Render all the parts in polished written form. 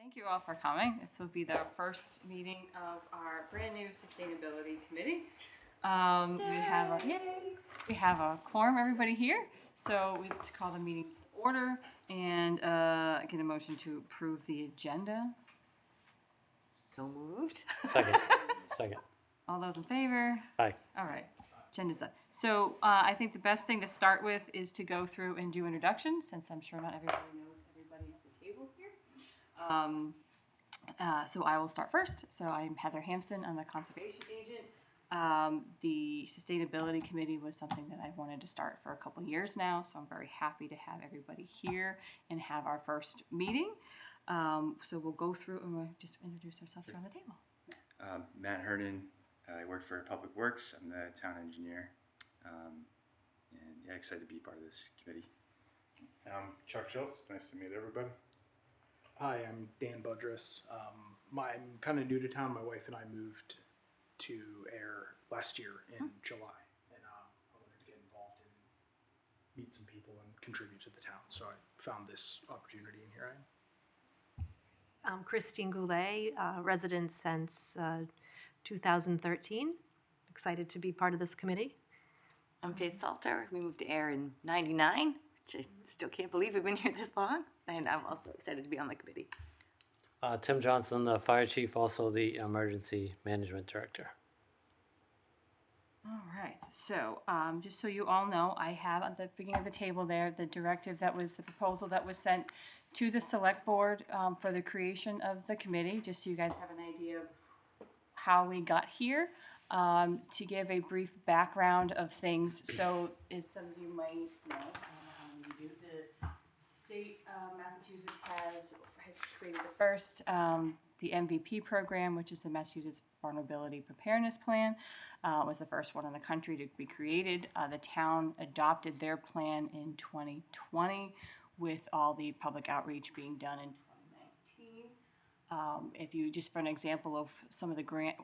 Thank you all for coming. This will be the first meeting of our brand new sustainability committee. We have a quorum, everybody here. So we let's call the meeting to order and get a motion to approve the agenda. So moved. Second. All those in favor? Aye. All right, agenda's done. So I think the best thing to start with is to go through and do introductions, since I'm sure not everybody knows everybody at the table here. So I will start first. So I'm Heather Hampson. I'm the conservation agent. The sustainability committee was something that I've wanted to start for a couple years now, so I'm very happy to have everybody here and have our first meeting. So we'll go through and we'll just introduce ourselves around the table. Matt Hernan. I work for Public Works. I'm the town engineer, and yeah, excited to be part of this committee. Chuck Schultz, nice to meet everybody. Hi, I'm Dan Budrus. I'm kind of new to town. My wife and I moved to Ayer last year in July, and I wanted to get involved and meet some people and contribute to the town. So I found this opportunity, and here I am. I'm Christine Goulet, resident since 2013. Excited to be part of this committee. I'm Faith Salter. We moved to Ayer in '99, which I still can't believe we've been here this long. And I'm also excited to be on the committee. Tim Johnson, the fire chief, also the emergency management director. All right, so just so you all know, I have at the beginning of the table there the directive that was the proposal that was sent to the select board for the creation of the committee, just so you guys have an idea of how we got here. To give a brief background of things, so as some of you might know, the state of Massachusetts has created the first, the MVP program, which is the Massachusetts Vulnerability Preparedness Plan. Was the first one in the country to be created. The town adopted their plan in 2020 with all the public outreach being done in 2019. If you just for an example of some of the grant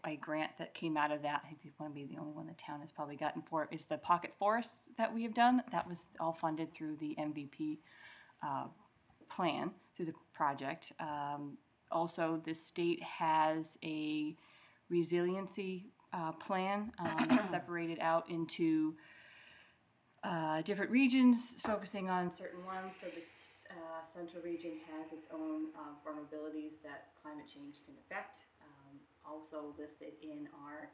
that came out of that, I think it's going to be the only one the town has probably gotten for is the pocket forests that we have done. That was all funded through the MVP plan, through the project. Also, the state has a resiliency plan that's separated out into different regions, focusing on certain ones. So this central region has its own vulnerabilities that climate change can affect. Also listed in our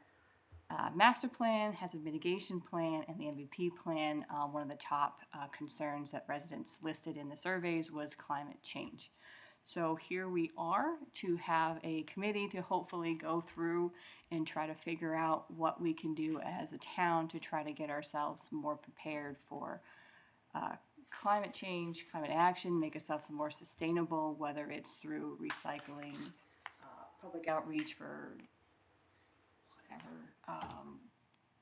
master plan has a mitigation plan, and the MVP plan, one of the top concerns that residents listed in the surveys was climate change. So here we are to have a committee to hopefully go through and try to figure out what we can do as a town to try to get ourselves more prepared for climate change, climate action, make ourselves more sustainable, whether it's through recycling, public outreach for whatever,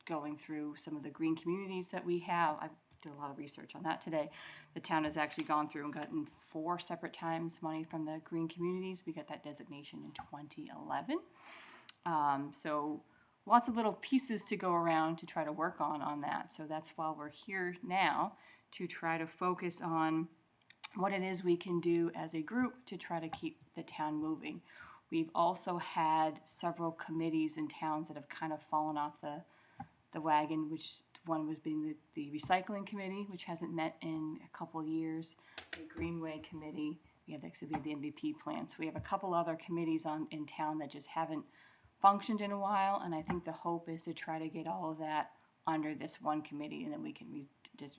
going through some of the green communities that we have. I did a lot of research on that today. The town has actually gone through and gotten 4 separate times money from the green communities. We got that designation in 2011. So lots of little pieces to go around to try to work on that. So that's why we're here now, to try to focus on what it is we can do as a group to try to keep the town moving. We've also had several committees in towns that have kind of fallen off the wagon, which one was being the recycling committee, which hasn't met in a couple years, the Greenway committee. We have the MVP plan. So we have a couple other committees in town that just haven't functioned in a while, and I think the hope is to try to get all of that under this one committee, and then we can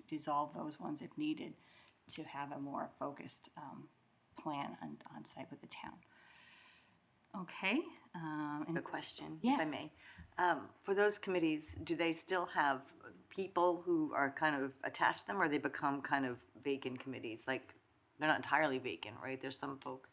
dissolve those ones if needed to have a more focused plan on site with the town. Okay. A question, yes. if I may. For those committees, do they still have people who are kind of attached to them, or they become kind of vacant committees? Like, they're not entirely vacant, right? There's some folks.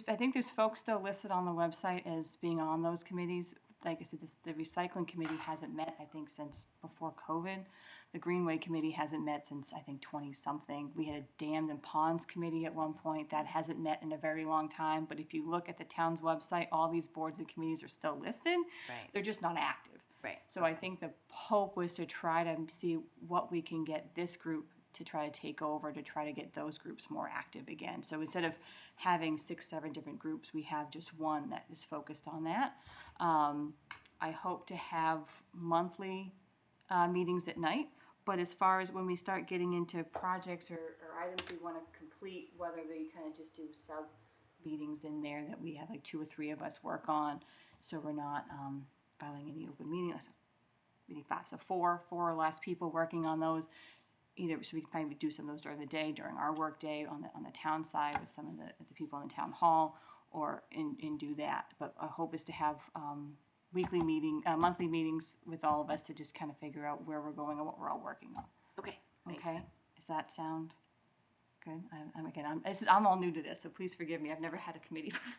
I think there's folks still listed on the website as being on those committees. Like I said, the recycling committee hasn't met, I think, since before COVID. The Greenway committee hasn't met since, I think, 20-something. We had a dams and ponds committee at one point. That hasn't met in a very long time. But if you look at the town's website, all these boards and committees are still listed. Right. They're just not active. Right. So I think the hope was to try to see what we can get this group to try to take over, to try to get those groups more active again. So instead of having 6, 7 different groups, we have just one that is focused on that. I hope to have monthly meetings at night, but as far as when we start getting into projects or items we want to complete, whether they kind of just do sub meetings in there that we have like 2 or 3 of us work on, so we're not filing any open meeting 5, so four or less people working on those. Either so we can probably do some of those during the day, during our work day on the town side with some of the people in the town hall, or and do that. But our hope is to have monthly meetings with all of us to just kind of figure out where we're going and what we're all working on. Okay, thanks. Okay, does that sound good? I'm all new to this, so please forgive me. I've never had a committee before.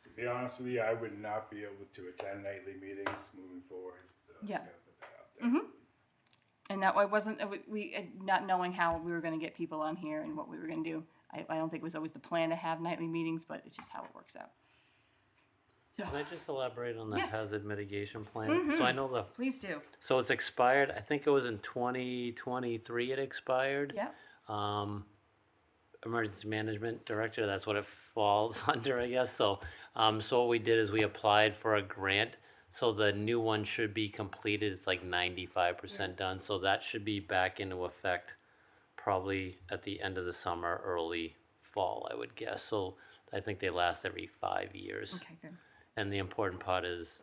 To be honest with you, I would not be able to attend nightly meetings moving forward. So Yeah. just gotta put that out there. Mhm. And that way wasn't not knowing how we were going to get people on here and what we were going to do. I don't think it was always the plan to have nightly meetings, but it's just how it works out. So, Can I just elaborate on the Yes. hazard mitigation plan? So I know please do. so it's expired, I think it was in 2023 it expired. Yeah. Emergency management director, that's what it falls under, I guess. So what we did is we applied for a grant. So the new one should be completed. It's like 95% done. So that should be back into effect probably at the end of the summer, early fall, I would guess. So I think they last every 5 years. Okay, good. And the important part is,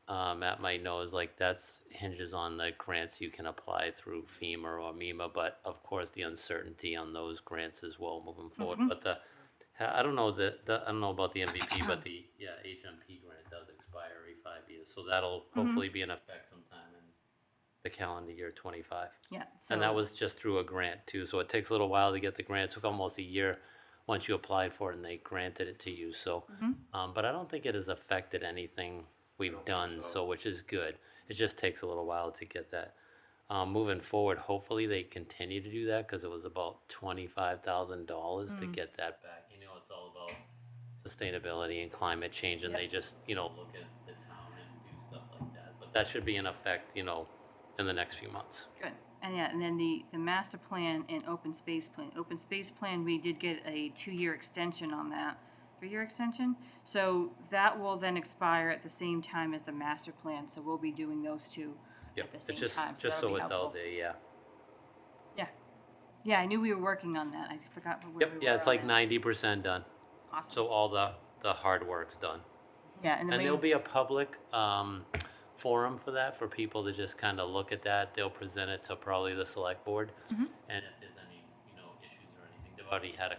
Matt might know, is like that's hinges on the grants you can apply through FEMA or MEMA, but of course the uncertainty on those grants as well moving forward. Mhm. But I don't know I don't know about the MVP, but the HMP grant does expire every 5 years, so that'll hopefully be in effect sometime in the calendar year 25. Yeah. So, And that was just through a grant too, so it takes a little while to get the grant. It took almost a year once you applied for it and they granted it to you. So, but I don't think it has affected anything we've done, so which is good. It just takes a little while to get that. Moving forward, hopefully they continue to do that because it was about $25,000 to get that back. It's all about sustainability and climate change, and Yep. they just look at the town and do stuff like that. But that should be in effect, in the next few months. good. And then the master plan and open space plan. Open space plan, we did get a 2-year extension on that. 3-year extension. So that will then expire at the same time as the master plan. So we'll be doing those two Yep. at the same It's time. So just that'll so be it's helpful. out there, yeah. Yeah, I knew we were working on that. I forgot where Yep, we were. yeah, it's on like that. 90% done. Awesome. So all the hard work's done. Yeah, and And there'll be a public forum for that, for people to just kind of look at that. They'll present it to probably the select board. Mhm. And if there's any, issues or anything, they've already had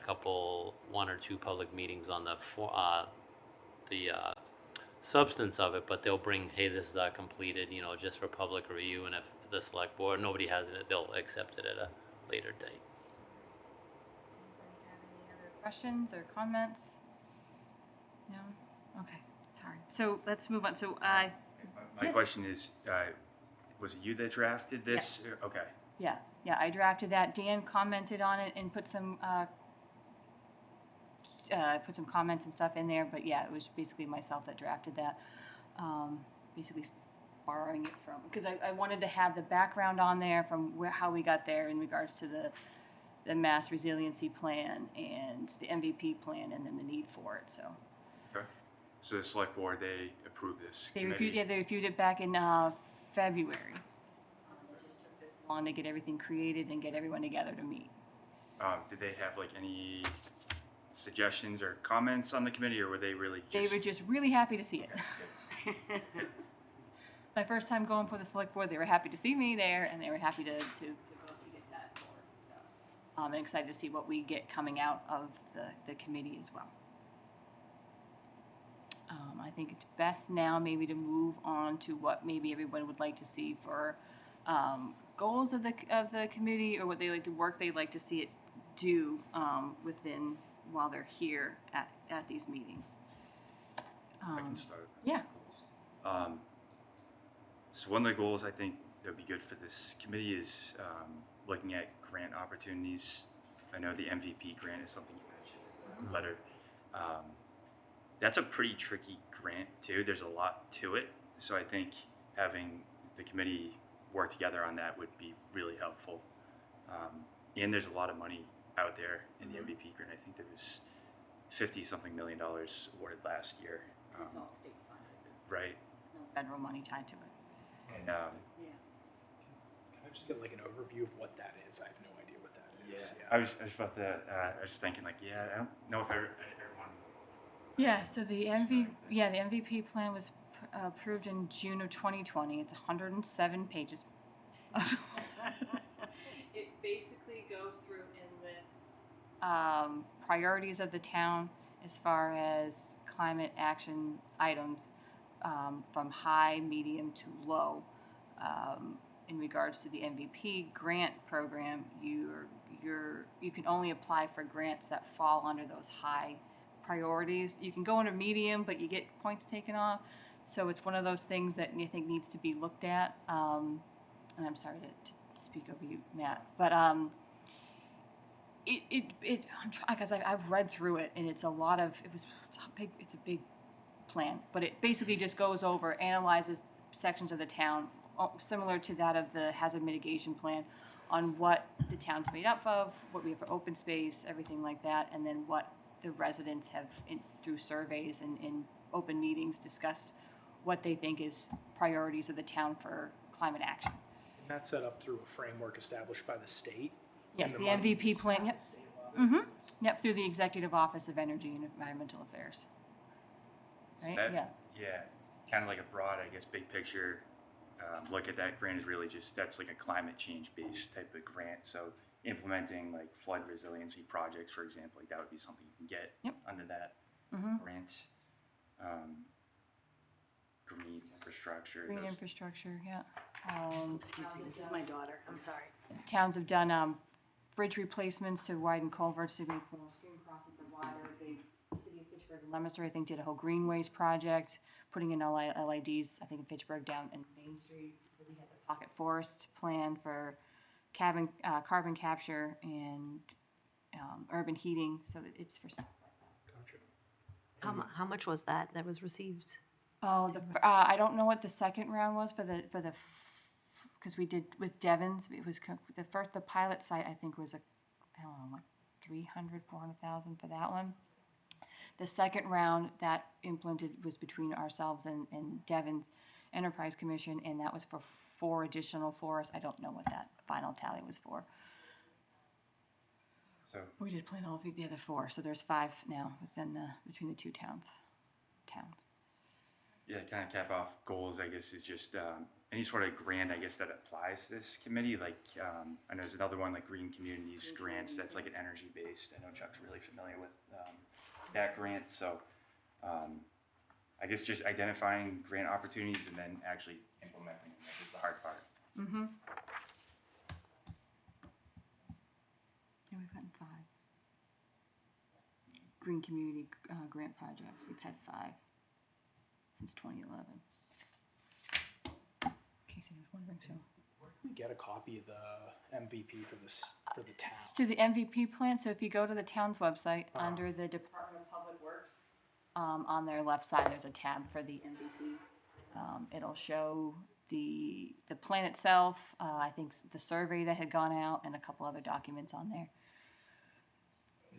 1 or 2 public meetings on the substance of it, but they'll bring, hey, this is completed, just for public review, and if the select board, nobody has it, they'll accept it at a later date. Anybody have any other questions or comments? No? Okay, sorry. So let's move on. So My Yes. question is, was it you that drafted this? Okay. yeah, I drafted that. Dan commented on it and put some comments and stuff in there, but yeah, it was basically myself that drafted that. Basically borrowing it from, because I wanted to have the background on there from how we got there in regards to the mass resiliency plan and the MVP plan and then the need for it. So Okay. So the select board, they approved this they committee. reviewed it back in February. It just took this long to get everything created and get everyone together to meet. Did they have like any suggestions or comments on the committee, or were they really just? They were just really happy to see it. Okay, good. My first time going for the select board, they were happy to see me there, and they were happy to vote to get that forward. So I'm excited to see what we get coming out of the committee as well. I think it's best now maybe to move on to what maybe everyone would like to see for goals of the committee, or what they like to work they'd like to see it do within while they're here at these meetings. I can start. Yeah. So one of the goals I think that would be good for this committee is looking at grant opportunities. I know the MVP grant is something you mentioned in the letter. That's a pretty tricky grant too. There's a lot to it. So I think having the committee work together on that would be really helpful. and there's a lot of money out there in the Mhm. MVP grant. I think there was $50-something million awarded last year. It's all state funded. Right. There's no federal money tied to it. And Can I just get like an overview of what that is? I have no idea what that is. I was about to. I was thinking like, yeah, I don't know if everyone. Yeah, so the MVP plan was approved in June of 2020. It's 107 pages. It basically goes through and lists priorities of the town as far as climate action items, from high, medium to low. In regards to the MVP grant program, you can only apply for grants that fall under those high priorities. You can go into medium, but you get points taken off. So it's one of those things that I think needs to be looked at. And I'm sorry to speak over you, Matt, but I'm trying because I've read through it, and it's a big plan, but it basically just goes over, analyzes sections of the town, similar to that of the hazard mitigation plan, on what the town's made up of, what we have for open space, everything like that, and then what the residents have, through surveys and in open meetings, discussed what they think is priorities of the town for climate action. And that's set up through a framework established by the state. Yes, and the money's MVP plan, at yep. the state level. Mm-hmm. Yep, through the Executive Office of Energy and Environmental Affairs. Right? Yeah. Yeah, kind of like a broad, I guess, big picture look at that grant is really just, that's like a climate change based type of grant. So implementing like flood resiliency projects, for example, like that would be something you can get under that grant. Green infrastructure. Green infrastructure, yeah. Excuse me, this is my daughter. I'm sorry. Towns have done bridge replacements to widen culverts to make stream crossings wider. The city of Fitchburg and Leominster, I think, did a whole greenways project, putting in LIDs, I think in Fitchburg down in Main Street. We had the pocket forest plan for carbon capture and urban heating, so that it's for. Gotcha. How much was that was received? Oh, I don't know what the second round was for the because we did with Devon's. It was the pilot site, I think, was I don't know, like 400,000 for that one. The second round that implemented was between ourselves and Devon's Enterprise Commission, and that was for 4 additional forests. I don't know what that final tally was for. So we did plan all of the other 4, so there's 5 now between the 2 towns. Yeah, kind of cap off goals, I guess, is just any sort of grant, I guess, that applies to this committee. Like, I know there's another one, like Green Communities grants, that's like an energy-based. I know Chuck's really familiar with that grant. So I guess just identifying grant opportunities and then actually implementing them is the hard part. Mm-hmm. Yeah, we've gotten 5. Green Community grant projects, we've had 5. Since 2011. In case anyone was wondering, so. Where can we get a copy of the MVP for the town? To the MVP plan, so if you go to the town's website, under the Department of Public Works, on their left side, there's a tab for the MVP. It'll show the plan itself, I think the survey that had gone out, and a couple other documents on there.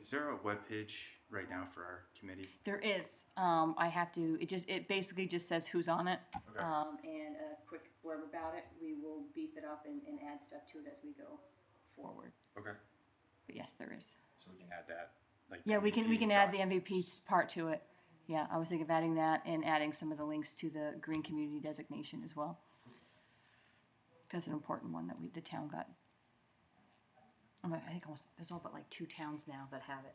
Is there a web page right now for our committee? There is. It basically just says who's on it, Okay. and a quick blurb about it. We will beef it up and add stuff to it as we go forward. Okay. But yes, there is. So we can add that. Like Yeah, we MVP can add the documents. MVP part to it. Yeah, I was thinking of adding that and adding some of the links to the green community designation as well. That's an important one that the town got. I think there's all but like 2 towns now that have it.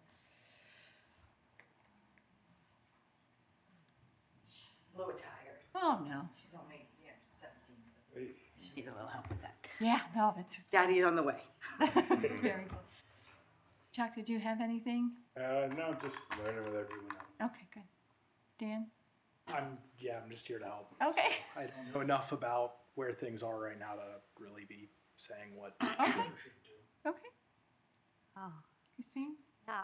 A little tired. Oh no. She's only 17, so she needs a little help with that. Yeah, no, it's Daddy's on the way. very good. Chuck, did you have anything? No, just learning with everyone else. Okay, good. Dan? I'm just here to help. Okay. I don't know enough about where things are right now to really be saying what Okay. should or shouldn't do. Okay. Oh, Christine? yeah,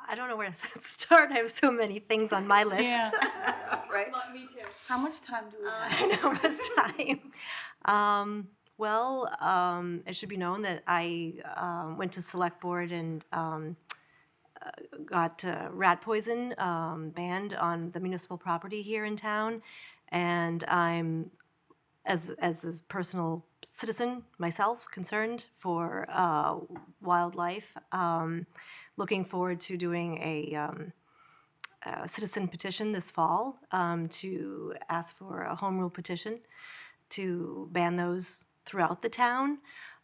I don't know where to start. I have so many things on my list. Yeah. Right? Me too. How much time do we have? I know much time. Well, it should be known that I went to select board and got rat poison banned on the municipal property here in town, and I'm as a personal citizen myself concerned for wildlife. Looking forward to doing a citizen petition this fall to ask for a home rule petition to ban those throughout the town.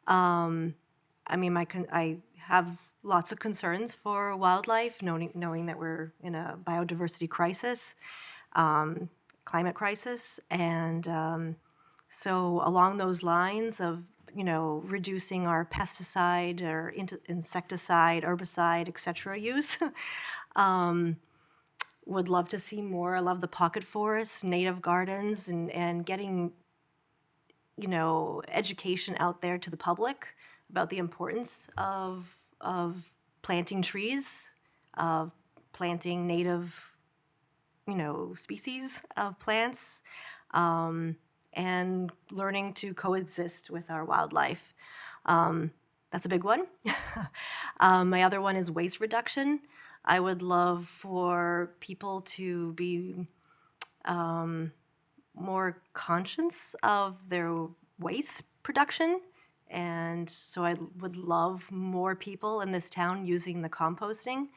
Um, I mean, I have lots of concerns for wildlife, knowing that we're in a biodiversity crisis, um, climate crisis, and so along those lines of reducing our pesticide or insecticide, herbicide, etc. use. um, would love to see more. I love the pocket forests, native gardens, and getting education out there to the public about the importance of planting trees, of planting native species of plants, um, and learning to coexist with our wildlife. That's a big one. My other one is waste reduction. I would love for people to be more conscious of their waste production. And so I would love more people in this town using the composting.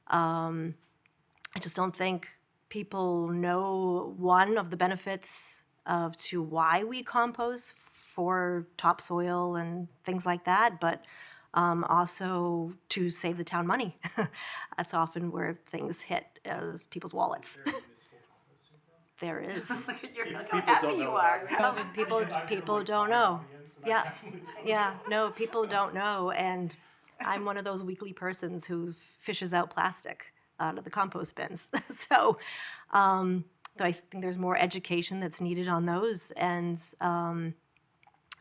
I just don't think people know one of the benefits of to why we compost for topsoil and things like that, but also to save the town money. That's often where things hit as people's wallets. There is. You're like, People how don't happy know you about are. that. No, You people talk to, people like, don't my know. audience, and I Yeah, can't really tell yeah. you. No, people don't know, and I'm one of those weekly persons who fishes out plastic out of the compost bins. So, so I think there's more education that's needed on those, and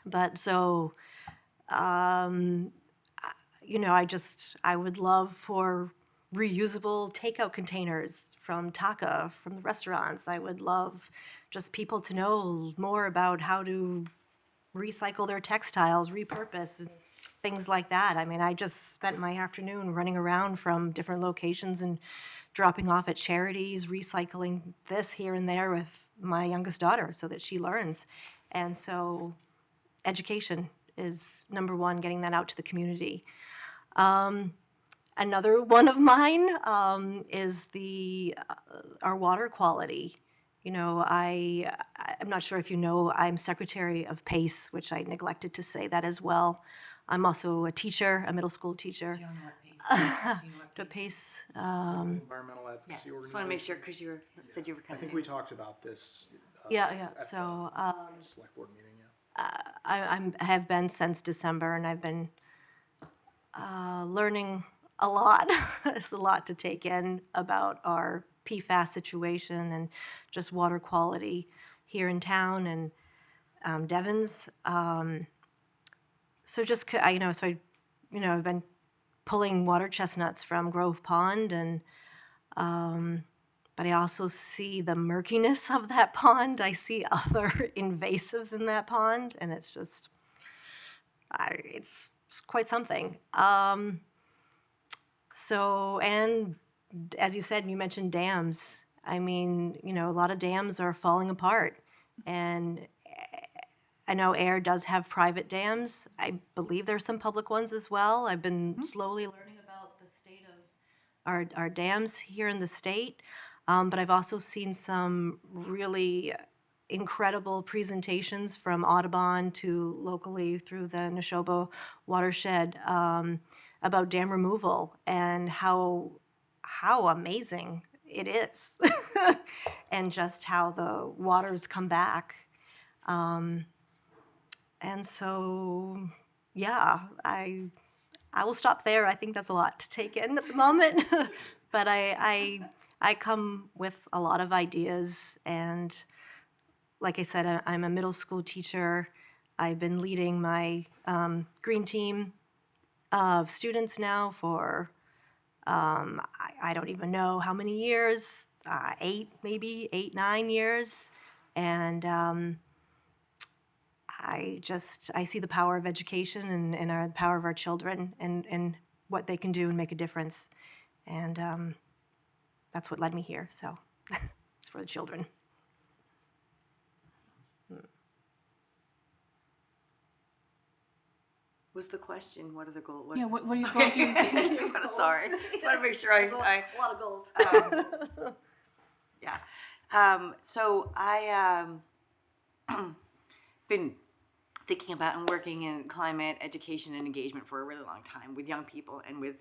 but so um, I would love for reusable takeout containers from Taka, from the restaurants. I would love just people to know more about how to recycle their textiles, repurpose, and things like that. I mean, I just spent my afternoon running around from different locations and dropping off at charities, recycling this here and there with my youngest daughter so that she learns. And so education is number one, getting that out to the community. Um, Another one of mine is our water quality. I'm not sure if you know, I'm secretary of PACE, which I neglected to say that as well. I'm also a teacher, a middle school teacher. Do you know what To PACE. Environmental Yeah, advocacy just want to make sure organization. because you said you were I kind think of. we talked about this. Yeah. At So the select board meeting. Yeah. I have been since December, and I've been learning a lot. It's a lot to take in about our PFAS situation and just water quality here in town and Devon's. So just I've been pulling water chestnuts from Grove Pond, and but I also see the murkiness of that pond. I see other invasives in that pond, and it's just it's quite something. And as you said, you mentioned dams. I mean, a lot of dams are falling apart. And I know Ayer does have private dams. I believe there's some public ones as well. I've been slowly learning about the state of our dams here in the state. But I've also seen some really incredible presentations from Audubon to locally through the Neshoba watershed about dam removal and how amazing it is, and just how the waters come back. Um, and so, yeah, I will stop there. I think that's a lot to take in at the moment, but I come with a lot of ideas, and like I said, I'm a middle school teacher. I've been leading my green team of students now for I don't even know how many years, 8, maybe 8, 9 years, and I see the power of education and the power of our children and what they can do and make a difference. And that's what led me here. So it's for the children. Was the question, what are the goals? Yeah, what are your goals? Sorry. I want to make sure A lot of goals. Yeah. So I been thinking about and working in climate education and engagement for a really long time with young people and with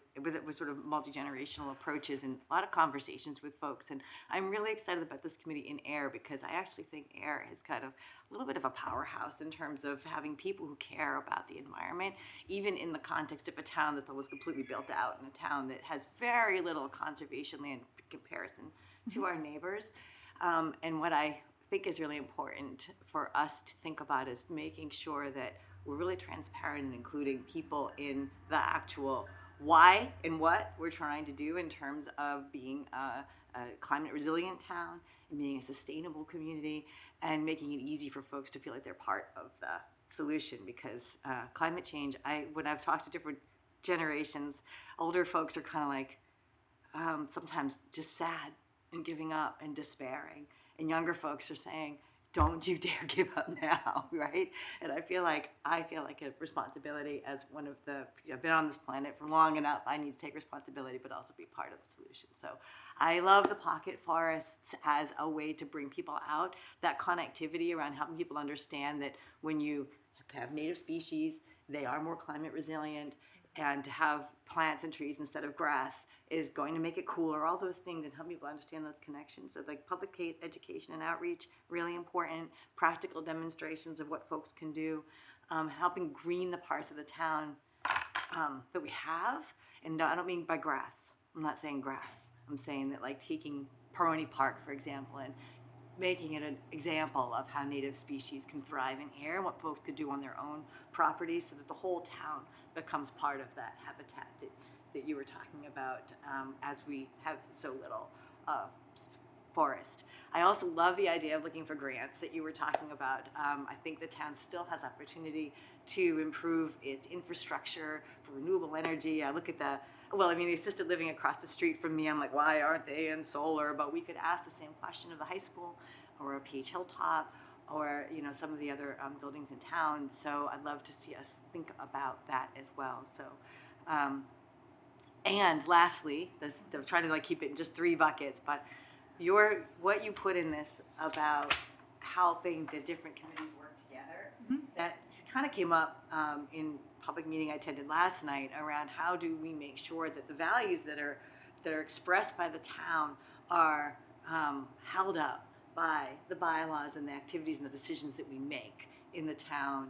sort of multi-generational approaches and a lot of conversations with folks. And I'm really excited about this committee in Ayer because I actually think Ayer is kind of a little bit of a powerhouse in terms of having people who care about the environment, even in the context of a town that's almost completely built out and a town that has very little conservation land in comparison to our neighbors. And what I think is really important for us to think about is making sure that we're really transparent and including people in the actual why and what we're trying to do in terms of being a climate resilient town and being a sustainable community and making it easy for folks to feel like they're part of the solution because climate change, when I've talked to different generations, older folks are kind of like sometimes just sad and giving up and despairing. And younger folks are saying, don't you dare give up now, right? And I feel like a responsibility as one of I've been on this planet for long enough, I need to take responsibility, but also be part of the solution. So I love the pocket forests as a way to bring people out, that connectivity around helping people understand that when you have native species, they are more climate resilient, and to have plants and trees instead of grass is going to make it cooler, all those things, and help people understand those connections. So like public education and outreach, really important, practical demonstrations of what folks can do, helping green the parts of the town that we have. And I don't mean by grass, I'm not saying grass. I'm saying that like taking Peroni Park, for example, and making it an example of how native species can thrive in Ayer and what folks could do on their own property so that the whole town becomes part of that habitat that you were talking about as we have so little forest. I also love the idea of looking for grants that you were talking about. I think the town still has opportunity to improve its infrastructure for renewable energy. I look at the assisted living across the street from me, I'm like, why aren't they in solar? But we could ask the same question of the high school or a PH Hilltop or some of the other buildings in town. So I'd love to see us think about that as well. So, and lastly, I'm trying to like keep it in just 3 buckets, but what you put in this about helping the different committees work together, that kind of came up in public meeting I attended last night around how do we make sure that the values that are expressed by the town are held up by the bylaws and the activities and the decisions that we make in the town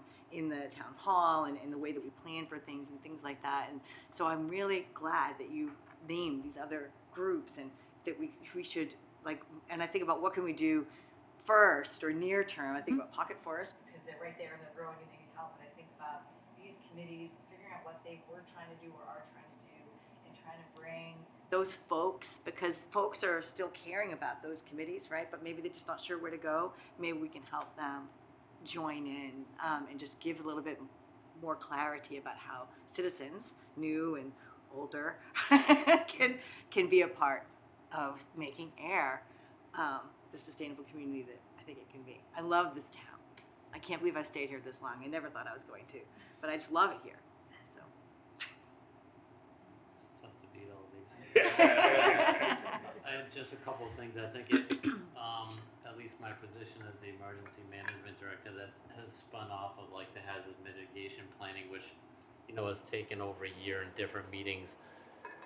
hall and in the way that we plan for things and things like that. And so I'm really glad that you named these other groups and that we should and I think about what can we do first or near term. I think about pocket forests because they're right there and they're growing and they can help. And I think about these committees, figuring out what they were trying to do or are trying to do and trying to bring those folks, because folks are still caring about those committees, right? But maybe they're just not sure where to go. Maybe we can help them join in and just give a little bit more clarity about how citizens, new and older, can be a part of making Ayer the sustainable community that I think it can be. I love this town. I can't believe I stayed here this long. I never thought I was going to, but I just love it here. So. It's tough to beat all these. I have just a couple of things. I think at least my position as the emergency management director, that has spun off of like the hazard mitigation planning, which has taken over a year in different meetings.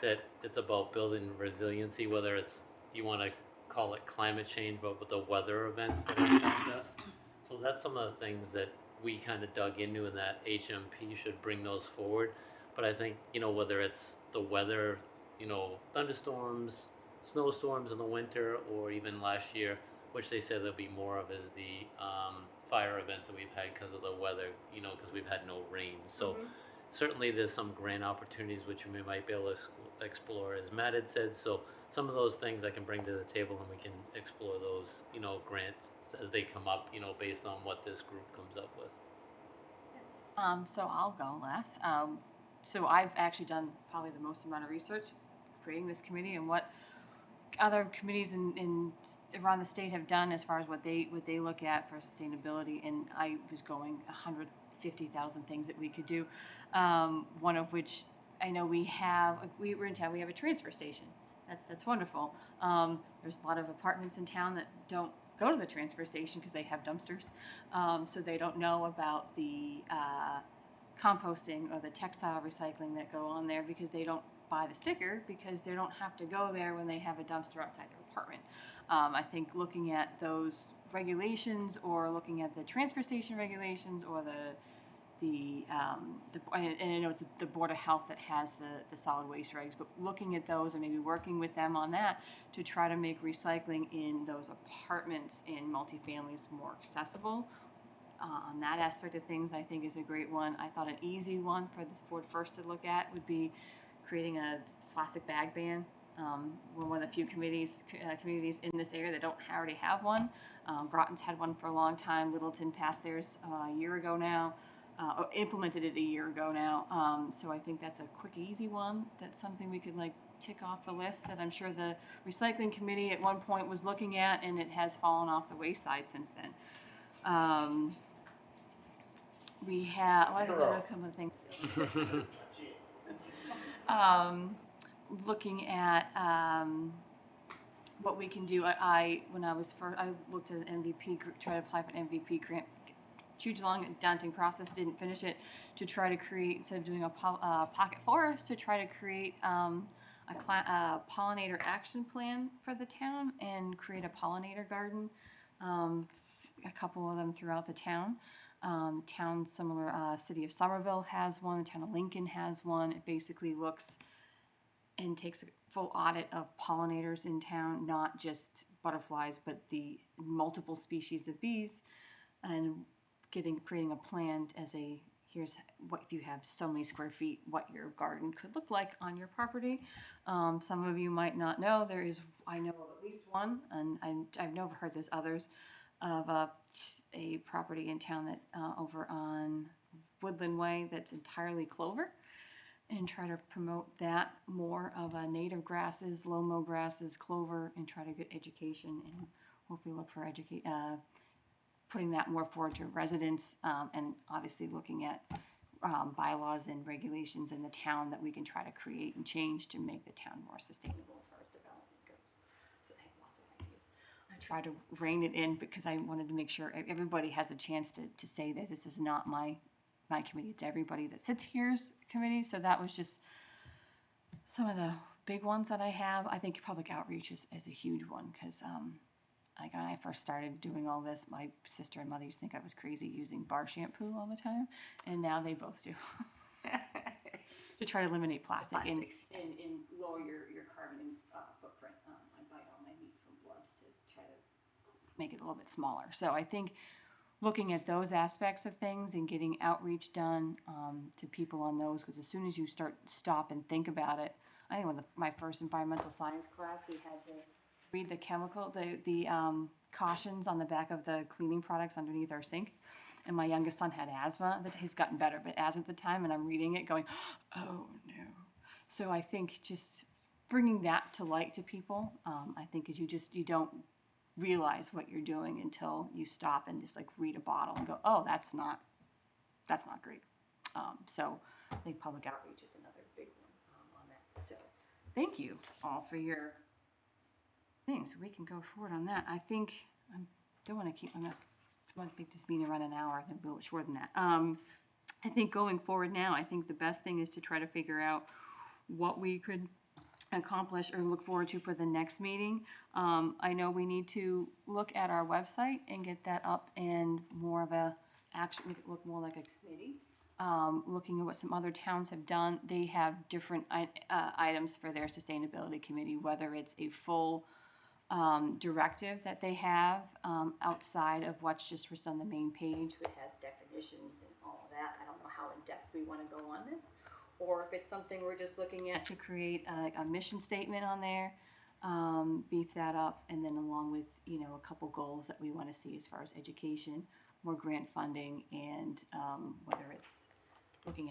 That it's about building resiliency, whether it's you want to call it climate change, but with the weather events that affect us. So that's some of the things that we kind of dug into, and that HMP should bring those forward. But I think whether it's the weather, thunderstorms, snowstorms in the winter, or even last year, which they said there'll be more of, is the fire events that we've had because of the weather, because we've had no rain. So certainly there's some grant opportunities which we might be able to explore, as Matt had said. So some of those things I can bring to the table, and we can explore those, grants as they come up, based on what this group comes up with. So I'll go last. So I've actually done probably the most amount of research creating this committee and what other committees in around the state have done as far as what they look at for sustainability. And I was going 150,000 things that we could do. One of which I know we're in town. We have a transfer station. That's wonderful. There's a lot of apartments in town that don't go to the transfer station because they have dumpsters, so they don't know about the composting or the textile recycling that go on there because they don't buy the sticker because they don't have to go there when they have a dumpster outside their apartment. I think looking at those regulations or looking at the transfer station regulations or and I know it's the Board of Health that has the solid waste regs, but looking at those and maybe working with them on that to try to make recycling in those apartments in multifamilies more accessible. On that aspect of things, I think is a great one. I thought an easy one for this board first to look at would be creating a plastic bag ban. We're one of the few communities in this area that don't already have one. Groton's had one for a long time. Littleton passed theirs a year ago now. Implemented it a year ago now. So I think that's a quick, easy one. That's something we could like tick off the list that I'm sure the recycling committee at one point was looking at, and it has fallen off the wayside since then. We have, what is a couple of things? Looking at what we can do. When I was first, I looked at an MVP, try to apply for an MVP grant. Huge, long, daunting process. Didn't finish it. To try to create, instead of doing a pocket forest, to try to create a pollinator action plan for the town and create a pollinator garden. A couple of them throughout the town. Towns similar, city of Somerville has one. The town of Lincoln has one. It basically looks and takes a full audit of pollinators in town, not just butterflies, but the multiple species of bees, and creating a plan as here's what if you have so many square feet, what your garden could look like on your property. Some of you might not know I know of at least one, and I've never heard there's others, of a property in town that over on Woodland Way that's entirely clover, and try to promote that more of a native grasses, low-mow grasses, clover, and try to get education and hopefully look for putting that more forward to residents, and obviously looking at bylaws and regulations in the town that we can try to create and change to make the town more sustainable as far as development goes. So I have lots of ideas. I try to rein it in because I wanted to make sure everybody has a chance to say this. This is not my committee. It's everybody that sits here's committee. So that was just some of the big ones that I have. I think public outreach is a huge one because like when I first started doing all this, my sister and mother used to think I was crazy using bar shampoo all the time, and now they both do. To try to eliminate plastic and lower your carbon footprint. I buy all my meat from Bloods to try to make it a little bit smaller. So I think looking at those aspects of things and getting outreach done to people on those, because as soon as you stop and think about it, I think my first environmental science class, we had to read the cautions on the back of the cleaning products underneath our sink. And my youngest son had asthma. He's gotten better, but asthma at the time, and I'm reading it going, oh no. So I think just bringing that to light to people, I think is you don't realize what you're doing until you stop and just like read a bottle and go, oh, that's not great. So I think public outreach is another big one on that. So thank you all for your things. We can go forward on that. I think I don't want to keep. I want to make this meeting around an hour. I think a little bit shorter than that. I think going forward now, I think the best thing is to try to figure out what we could accomplish or look forward to for the next meeting. I know we need to look at our website and get that up and more of a action, make it look more like a committee. Looking at what some other towns have done, they have different items for their sustainability committee, whether it's a full directive that they have outside of what's just on the main page, which has definitions and all of that. I don't know how in depth we want to go on this, or if it's something we're just looking at to create a mission statement on there. beef that up, and then along with, you know, a couple goals that we want to see as far as education, more grant funding, and whether it's looking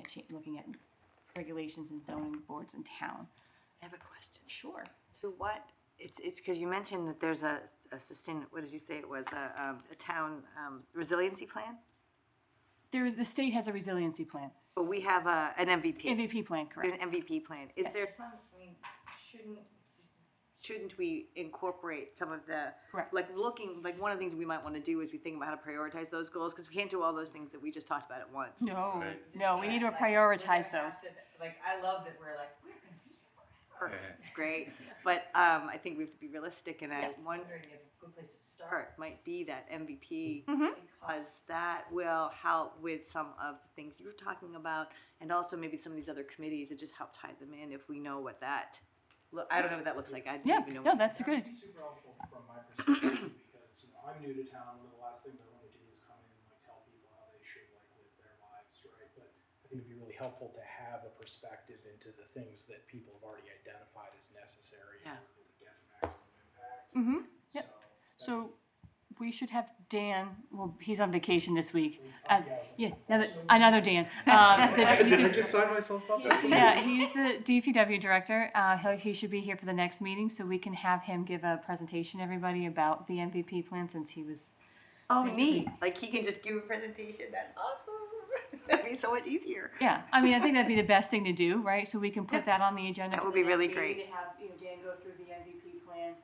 at regulations and zoning boards in town. I have a question. Sure. So what, it's because you mentioned that there's a what did you say it was, a town resiliency plan? The state has a resiliency plan, But we have an MVP. MVP plan, correct? An MVP plan. Is Yes. there some, I mean, shouldn't we incorporate some of the, Correct. like one of the things we might want to do is we think about how to prioritize those goals, because we can't do all those things that we just talked about at once. No, Right. no, we need to Like, prioritize we're gonna those. have to- Like, I love that we're like, we're gonna be here forever. It's great, but I think we have to be realistic, and Yes. I'm wondering if a good place to start might be that MVP, Mhm. because that will help with some of the things you were talking about, and also maybe some of these other committees, it just help tie them in if we know what that, look, I don't know what that looks like. I Yeah, don't even know. no, what- that's good. That'd be super helpful from my perspective because, you know, I'm new to town. One of the last things I want to do is come in and like tell people how they should like live their lives, right? But I think it'd be really helpful to have a perspective into the things that people have already identified as necessary in Yeah. order to get the maximum impact. Mm-hmm. Yep. So we should have Dan, well, he's on vacation this week. Yeah, another Dan. Did I The- just sign myself up? Yeah, he's the DPW director. He should be here for the next meeting, so we can have him give a presentation to everybody about the MVP plan, since he was. Oh, Basically. neat. Like he can just give a presentation. That's awesome. That'd be so much easier. Yeah, I mean, I think that'd be the best thing to do, right? So we can put that on the agenda. That for would the be next really meeting great. To have, you know, Dan go through the MVP plan.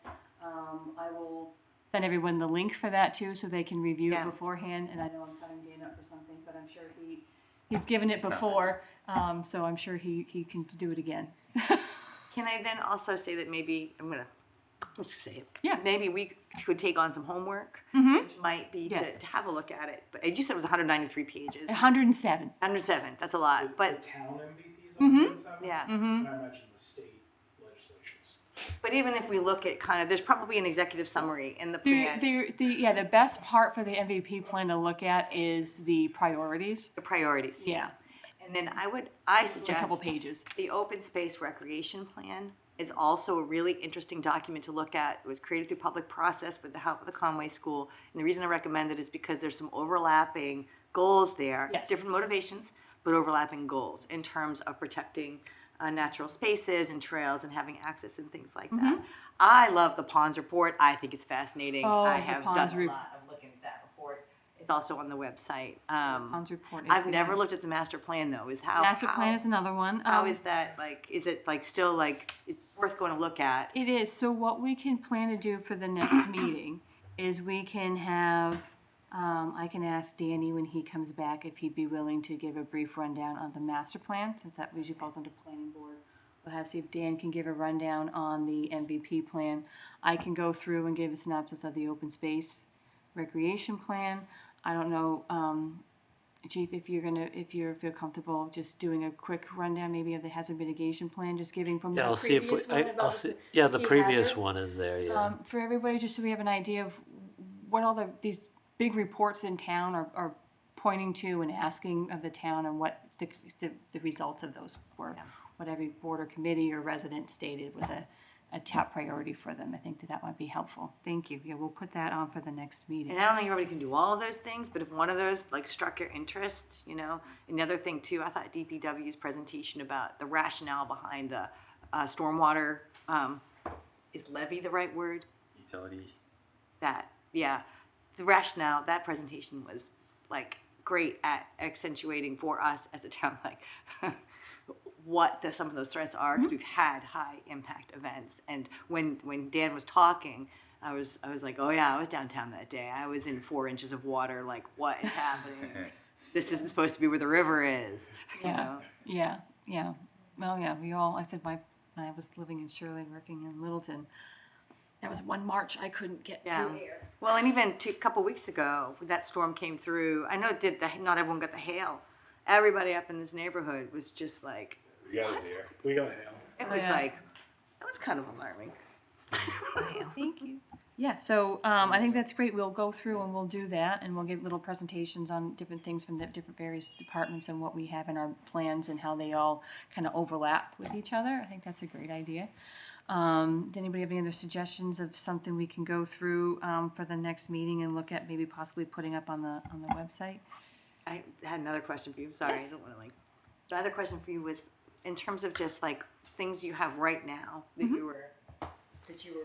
I will send everyone the link for that too, so they can review Yeah. it beforehand. And I know I'm signing Dan up for something, but I'm sure he's given it It's not before, so I'm sure he can do it again. Can I then also say that maybe let's say it. Yeah. Maybe we could take on some homework, Mm-hmm. which might be Yes. to have a look at it. But you said it was 193 pages. 107. 107. That's a lot. But the town MVPs Mhm. on the yeah. Mm-hmm. And I imagine the state legislations. But even if we look at kind of, there's probably an executive summary in the plan. The best part for the MVP plan to look at is the priorities. The priorities. Yeah. And then I A suggest couple pages. the open space recreation plan is also a really interesting document to look at. It was created through public process with the help of the Conway School. And the reason I recommend it is because there's some overlapping goals there, Yes. different motivations, but overlapping goals in terms of protecting natural spaces and trails and having access and things like that. Mhm. I love the ponds report. I think it's fascinating. Oh, I the have ponds done a lot of looking at that report. It's also on the website. Ponds report is I've good never too. looked at the master plan though. Master plan is another one. How is that like? Is it like still like it's worth going to look at? It is. So what we can plan to do for the next meeting is we can have, I can ask Danny when he comes back if he'd be willing to give a brief rundown on the master plan, since that usually falls under planning board. We'll have to see if Dan can give a rundown on the MVP plan. I can go through and give a synopsis of the open space recreation plan. I don't know, Chief, if you feel comfortable just doing a quick rundown maybe of the hazard mitigation plan, just giving from Yeah, the I'll see if we, previous one I'll about see, the yeah, the key previous hazards. one is there, yeah. For everybody, just so we have an idea of what all these big reports in town are pointing to and asking of the town, and what the results of those were. Yeah. What every board or committee or resident stated was a top priority for them. I think that might be helpful. Thank you. Yeah, we'll put that on for the next meeting. And I don't think everybody can do all of those things, but if one of those like struck your interest, you know. Another thing too, I thought DPW's presentation about the rationale behind the stormwater, is levy the right word? Utility. The rationale, that presentation was like great at accentuating for us as a town, like what some of those threats are, because we've had high impact events. And when Dan was talking, I was like, oh yeah, I was downtown that day. I was in 4 inches of water. Like, what is happening? This isn't supposed to be where the river is. You know? Yeah. Well, yeah, I said when I was living in Shirley, working in Littleton, that was one March I couldn't get Yeah. through Ayer. Well, and even a couple weeks ago, when that storm came through, I know not everyone got the hail. Everybody up in this neighborhood was just like, We got it here. We got hail. it was Yeah. like, that was kind of alarming. Thank you. Yeah, so I think that's great. We'll go through and we'll do that, and we'll give little presentations on different things from the different various departments and what we have in our plans and how they all kind of overlap with each other. I think that's a great idea. Does anybody have any other suggestions of something we can go through for the next meeting and look at maybe possibly putting up on the website? I had another question for you. I'm sorry, Yes. I don't want to like. The other question for you was in terms of just like things you have right now that Mhm. you were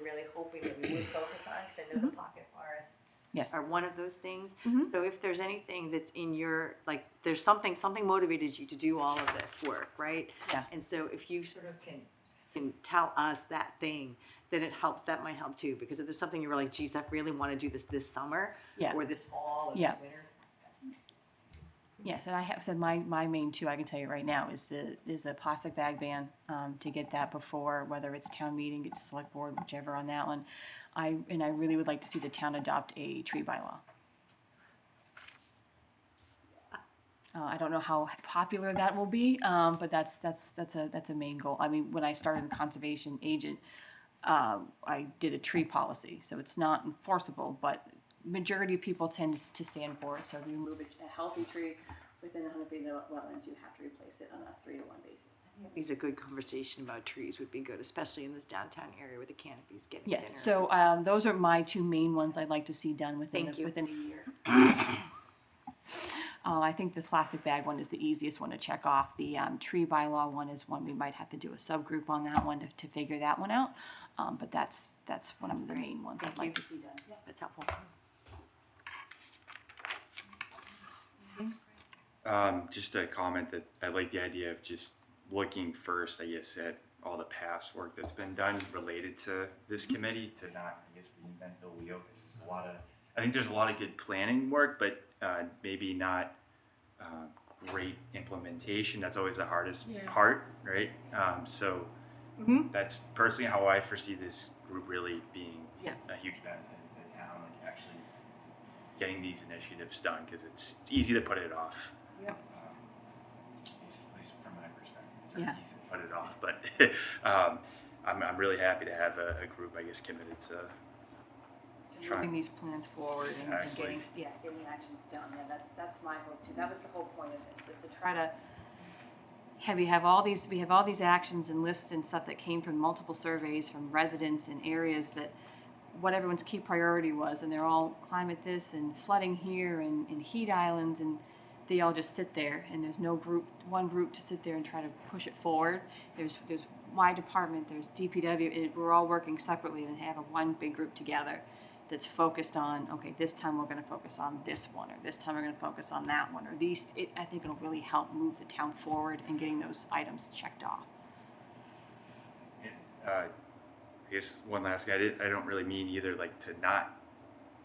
really hoping that we would focus on, because I know the pocket forests Yes. are one of those things. Mhm. So if there's anything that's in your like, there's something motivated you to do all of this work, right? Yeah. And so if you sort of can tell us that thing, then it helps. That might help too, because if there's something you were like, geez, I really want to do this summer, Yeah. or this fall, or Yeah. this winter. Yes, and I have said my main two I can tell you right now is the plastic bag ban, to get that before, whether it's town meeting, it's select board, whichever on that one. I really would like to see the town adopt a tree bylaw. I don't know how popular that will be, but that's a main goal. I mean, when I started in conservation agent, I did a tree policy, so it's not enforceable, but majority of people tend to stand for it. So if you remove a healthy tree within 100 feet of the wetlands, you have to replace it on a 3-to-1 basis. These a good conversation about trees would be good, especially in this downtown area where the canopy's getting Yes, thinner. so those are my two main ones I'd like to see done within Thank you. within a year. I think the plastic bag one is the easiest one to check off. The tree bylaw one is one we might have to do a subgroup on that one to figure that one out. But that's one of the main ones Thank I'd like you. to see done. Yeah. That's helpful. Just a comment that I like the idea of just looking first, I guess, at all the past work that's been done related to this committee to not, I guess, reinvent the wheel. 'Cause there's a lot of, I think there's a lot of good planning work, but maybe not great implementation. That's always the hardest part, right? So Mm-hmm. that's personally how I foresee this group really being Yeah. a huge benefit to the town, like actually getting these initiatives done, because it's easy to put it off. Yep. At least from my perspective, it's Yeah. very easy to put it off. But I'm really happy to have a group, I guess, committed to Moving these plans forward and Exactly. getting actions done. Yeah, that's my hope too. That was the whole point of this, was to try to have all these actions and lists and stuff that came from multiple surveys from residents in areas that what everyone's key priority was, and they're all climate this and flooding here and heat islands, and they all just sit there, and there's no one group to sit there and try to push it forward. There's my department, there's DPW, we're all working separately and have one big group together that's focused on, okay, this time we're going to focus on this one, or this time we're going to focus on that one, or these. I think it'll really help move the town forward and getting those items checked off. I guess one last thing, I don't really mean either like to not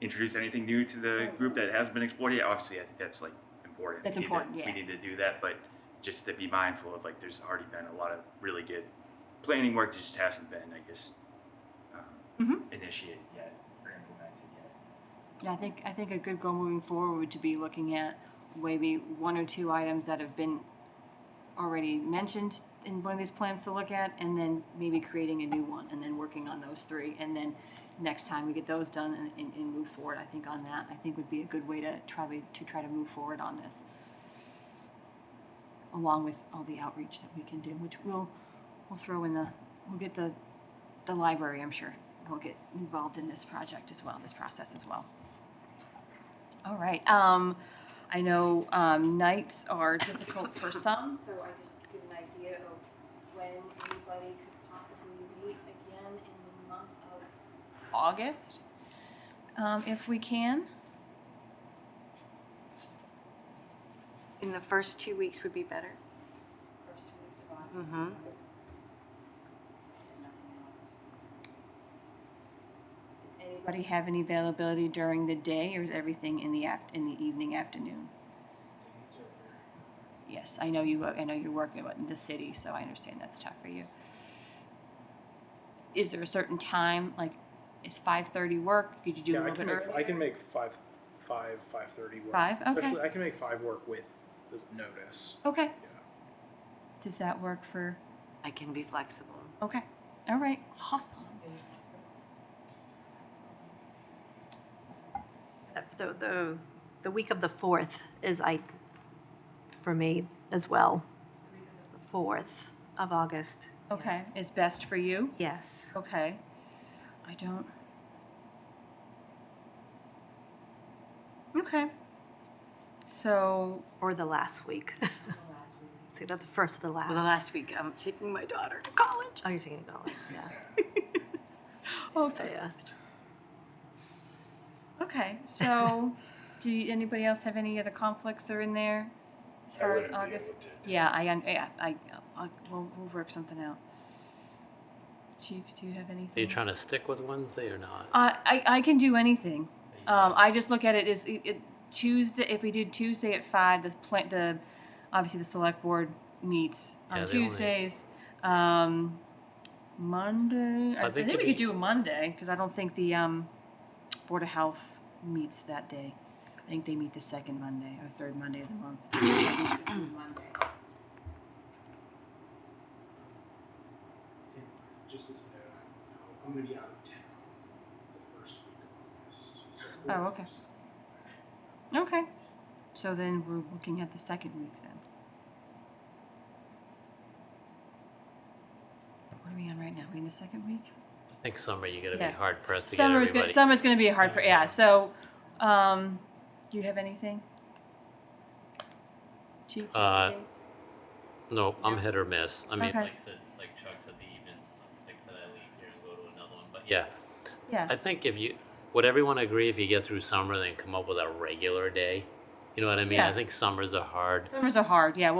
introduce anything new to the group that has been explored. Obviously, I think that's like important. That's important, yeah. We need to do that, but just to be mindful of, like, there's already been a lot of really good planning work that just hasn't been, I guess, initiated yet or implemented yet. Yeah, I think a good goal moving forward would to be looking at maybe one or two items that have been already mentioned in one of these plans to look at, and then maybe creating a new one, and then working on those three, and then next time we get those done and move forward. I think on that, I think would be a good way to try to move forward on this, along with all the outreach that we can do, which we'll throw in we'll get the library, I'm sure, will get involved in this project as well, this process as well. All right. I know nights are difficult for some, so I just give an idea of when anybody could possibly meet again in the month of August, if we can. In the first 2 weeks would be better. First 2 weeks of August. Mm-hmm. Does anybody have any availability during the day, or is everything in the evening, afternoon? Yes, I know you're working in the city, so I understand that's tough for you. Is there a certain time, like, is 5:30 work? Could you do a little bit earlier? I can make 5:30 work. 5? Okay. Especially, I can make 5 work with this notice. Okay. Yeah. Does that work for? I can be flexible. Okay. All right. Awesome. The week of the 4th is for me as well. The 4th of August. Okay, is best for you? Yes. Okay. I don't. Okay. So, Or the last week. It's either the first or the last. Well, the last week, I'm taking my daughter to college. Oh, you're taking college, yeah. oh, so Yeah. sad. Okay, so anybody else have any other conflicts that are in there as I far as wouldn't be August? able to. Yeah, we'll work something out. Chief, do you have anything? Are you trying to stick with Wednesday or not? I can do anything. I just look at it as Tuesday. If we did Tuesday at 5, the obviously the select board meets on Yeah, they only- Tuesdays. Monday. I think if we you- could do a Monday because I don't think the Board of Health meets that day. I think they meet the second Monday or third Monday of the month. So we could do Monday. Just as a note, I'm going to be out of town the first week of August. So Oh, okay. Okay. So then we're looking at the second week then. What are we on right now? Are we in the second week? I think summer you gotta Yeah. be hard pressed to get Summer's everybody. summer's going to be a hard. Yeah. So, do you have anything? Chief? Do you have anything? No, I'm No? hit or miss. I mean, Okay. like Chuck said, like I said, I leave here and go to another one. But yeah, Yeah. I think would everyone agree if you get through summer, then come up with a regular day? You know what I mean? Yeah. I think summers are hard. Summers are hard. Yeah.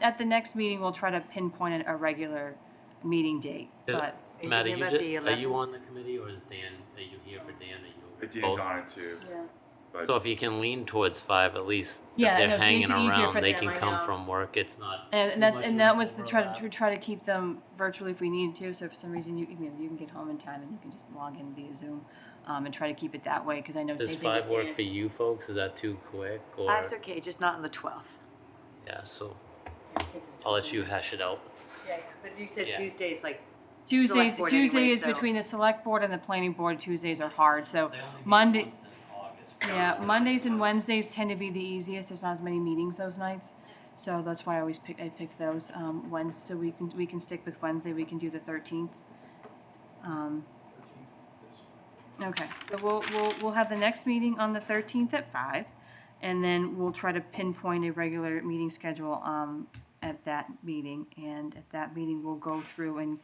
At the next meeting, we'll try to pinpoint a regular meeting date. Is- But Matt, thinking about the are you 11th? on the committee or is Dan? Are you here for Dan? Are you But Dan's both? on it too. yeah. But So if you can lean towards 5, at least Yeah, if they're no, it's hanging easier for around, they them, can I come know. from work. It's not. And too that's much and of that an was to overlap. try to keep them virtually if we need to. So if for some reason you can get home in time and you can just log in via Zoom, and try to keep it that way because I know Does same thing 5 with work Dan. for you folks? Is that too quick? Or 5's okay, just not on the 12th. yeah, so I'll let you hash it out. Yeah, but you said Yeah. Tuesdays, like, Tuesdays board Tuesday anyway, is so- between the select board and the planning board. Tuesdays are hard. So They only meet Monday. once in August. Yeah, Mondays and Wednesdays tend to be the easiest. There's not as many meetings those nights, so that's why I pick those. Wednesday, so we can stick with Wednesday. We can do the 13th. Okay, so we'll have the next meeting on the 13th at 5, and then we'll try to pinpoint a regular meeting schedule at that meeting. And at that meeting, we'll go through and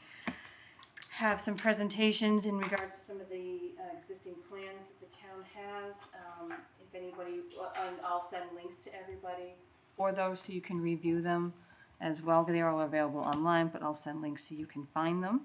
have some presentations in regards to some of the existing plans that the town has. If anybody, I'll send links to everybody for those so you can review them as well. They are all available online, but I'll send links so you can find them.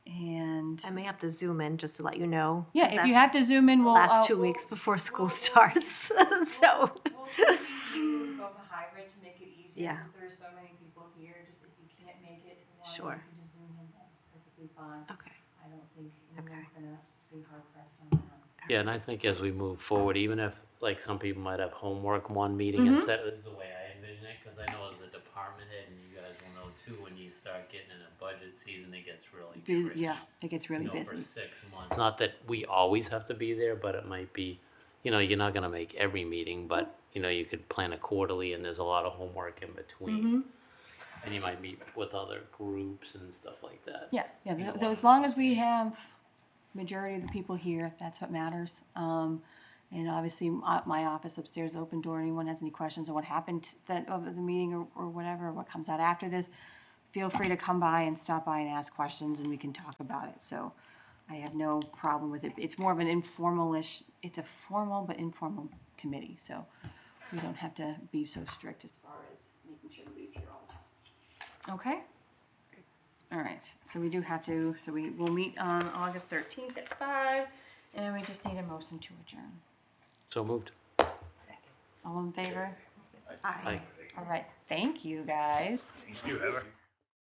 And I may have to zoom in just to let you know. yeah, 'cause if you that's have to zoom in, the we'll last 2 weeks before school starts. So We'll go with a hybrid to make it easier. Yeah. Since there's so many people here, just if you can't make it to one, Sure. you can just zoom in. That's perfectly fine. Okay. I don't think anyone's gonna be hard pressed on that. Yeah, and I think as we move forward, even if like some people might have homework one meeting Mhm. instead, this is the way I envision it, because I know as a department head, and you guys will know too, when you start getting in a budget season, it gets really tricky. Yeah, it gets really You know, busy. for 6 months. Not that we always have to be there, but it might be, you're not gonna make every meeting, but you could plan a quarterly, and there's a lot of homework in between. Mm-hmm. And you might meet with other groups and stuff like that. Yeah, You don't as wanna long as miss we meetings. have majority of the people here, that's what matters. And obviously, my office upstairs, open door. Anyone has any questions on what happened over the meeting or whatever, what comes out after this, feel free to come by and stop by and ask questions, and we can talk about it. So I have no problem with it. It's more of an informal-ish. It's a formal but informal committee, so we don't have to be so strict as far as making sure everybody's here all the time. Okay? All right, so we do have to, so we'll meet on August 13th at 5, and we just need a motion to adjourn. So moved. All in favor? Aye. Aye. All right, thank you, guys. Thank you, Heather.